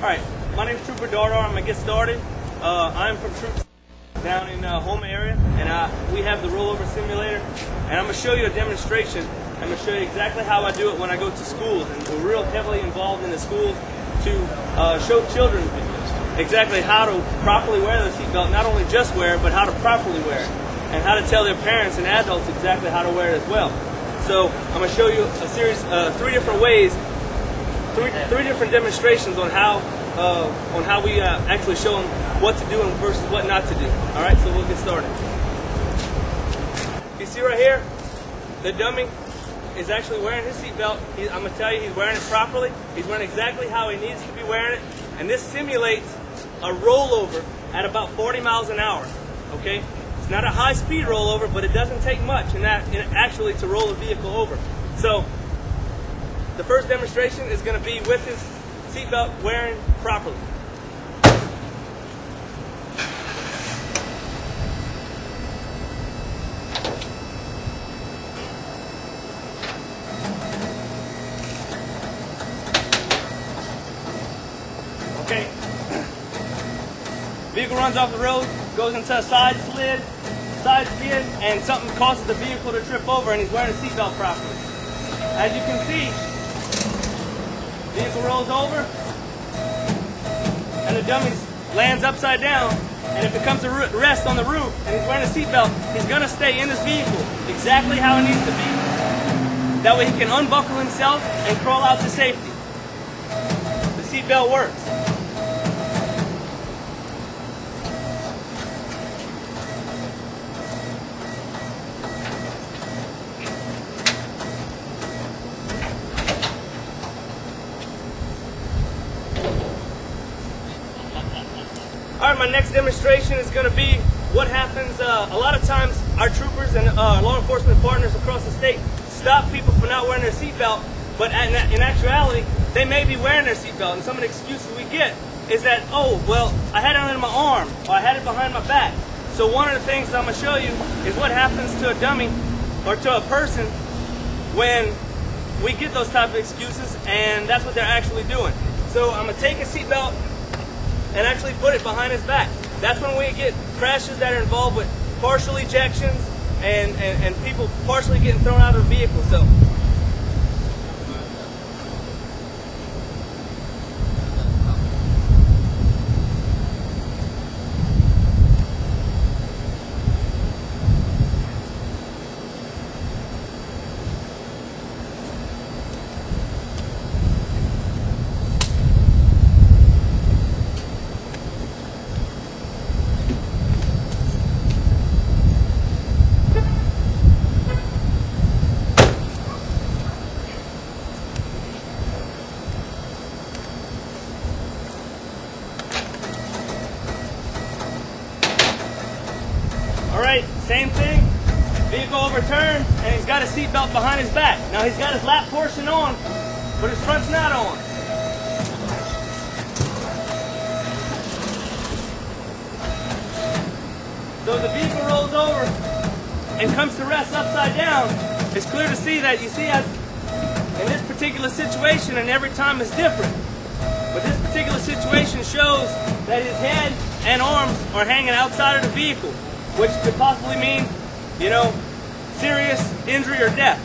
Alright, my name is Trooper Dardar. I'm going to get started. I'm from Troops down in Houma area, and we have the rollover simulator. And I'm going to show you a demonstration. I'm going to show you exactly how I do it when I go to schools. And we're real heavily involved in the schools to show children exactly how to properly wear the seatbelt. Not only just wear it, but how to properly wear it. And how to tell their parents and adults exactly how to wear it as well. So I'm going to show you a series, three different ways, three different demonstrations on how we actually show them what to do and versus what not to do. All right, so we'll get started. You see right here, the dummy is actually wearing his seatbelt. I'm going to tell you, he's wearing it properly. He's wearing exactly how he needs to be wearing it, and this simulates a rollover at about 40 miles an hour. Okay. Not a high-speed rollover, but it doesn't take much actually to roll a vehicle over. So the first demonstration is going to be with his seatbelt wearing properly. Okay. Vehicle runs off the road, goes into a side skid, and something causes the vehicle to trip over, and he's wearing a seatbelt properly. As you can see, vehicle rolls over, and the dummy lands upside down, and if it comes to rest on the roof, and he's wearing a seatbelt, he's going to stay in his vehicle exactly how it needs to be. That way he can unbuckle himself and crawl out to safety. The seatbelt works. Alright, my next demonstration is going to be what happens. A lot of times our troopers and law enforcement partners across the state stop people for not wearing their seatbelt, but in actuality, they may be wearing their seatbelt. And some of the excuses we get is that, oh, well, I had it under my arm, or I had it behind my back. So one of the things that I'm going to show you is what happens to a dummy or to a person when we get those type of excuses, and that's what they're actually doing. So I'm going to take a seatbelt and actually put it behind his back. That's when we get crashes that are involved with partial ejections and people partially getting thrown out of the vehicle. So alright, same thing, vehicle overturned, and he's got his seatbelt behind his back. Now he's got his lap portion on, but his front's not on. So the vehicle rolls over and comes to rest upside down. It's clear to see that, you see, as in this particular situation, and every time is different, but this particular situation shows that his head and arms are hanging outside of the vehicle, which could possibly mean, you know, serious injury or death.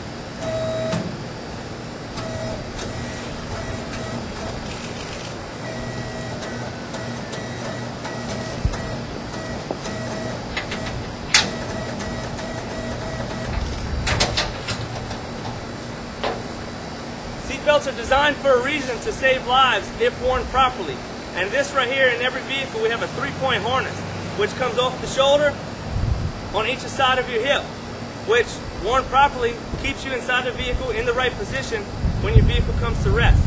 Seatbelts are designed for a reason, to save lives if worn properly. And this right here, in every vehicle, we have a 3-point harness, which comes off the shoulder on each side of your hip, which, worn properly, keeps you inside the vehicle in the right position when your vehicle comes to rest.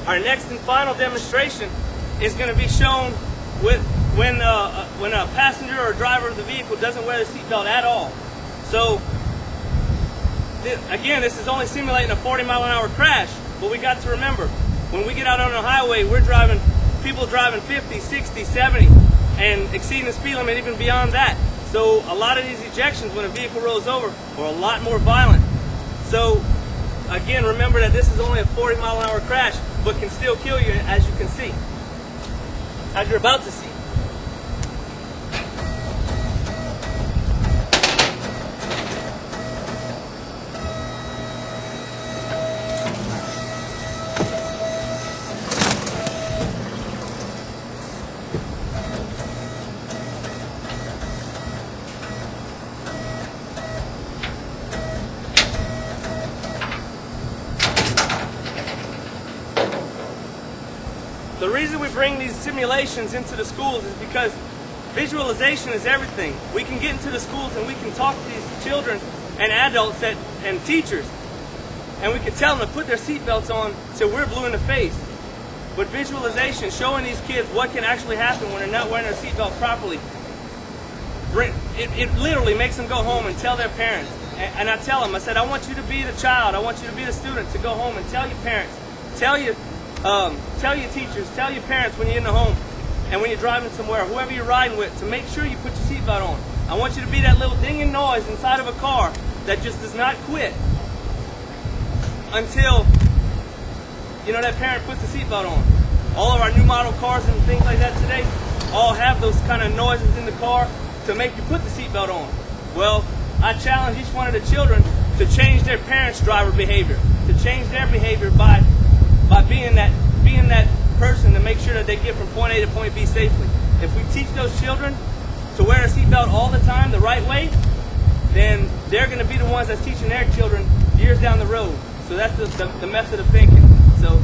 Our next and final demonstration is going to be shown with when a passenger or driver of the vehicle doesn't wear the seatbelt at all. So, again, this is only simulating a 40-mile-an-hour crash, but we got to remember, when we get out on the highway, people driving 50, 60, 70, and exceeding the speed limit even beyond that. So a lot of these ejections when a vehicle rolls over are a lot more violent. So again, remember that this is only a 40-mile-an-hour crash, but can still kill you, as you can see, as you're about to see. The reason we bring these simulations into the schools is because visualization is everything. We can get into the schools and we can talk to these children and adults and teachers, and we can tell them to put their seatbelts on till we're blue in the face. But visualization, showing these kids what can actually happen when they're not wearing their seatbelt properly, it literally makes them go home and tell their parents. And I tell them, I said, I want you to be the child, I want you to be the student, to go home and tell your parents, tell your teachers, tell your parents when you're in the home and when you're driving somewhere, whoever you're riding with, to make sure you put your seatbelt on. I want you to be that little dinging noise inside of a car that just does not quit until, that parent puts the seatbelt on. All of our new model cars and things like that today all have those kind of noises in the car to make you put the seatbelt on. Well, I challenge each one of the children to change their parents' driver behavior, to change their behavior by being that person to make sure that they get from point A to point B safely. If we teach those children to wear a seatbelt all the time the right way, then they're going to be the ones that's teaching their children years down the road. So that's the method of thinking. So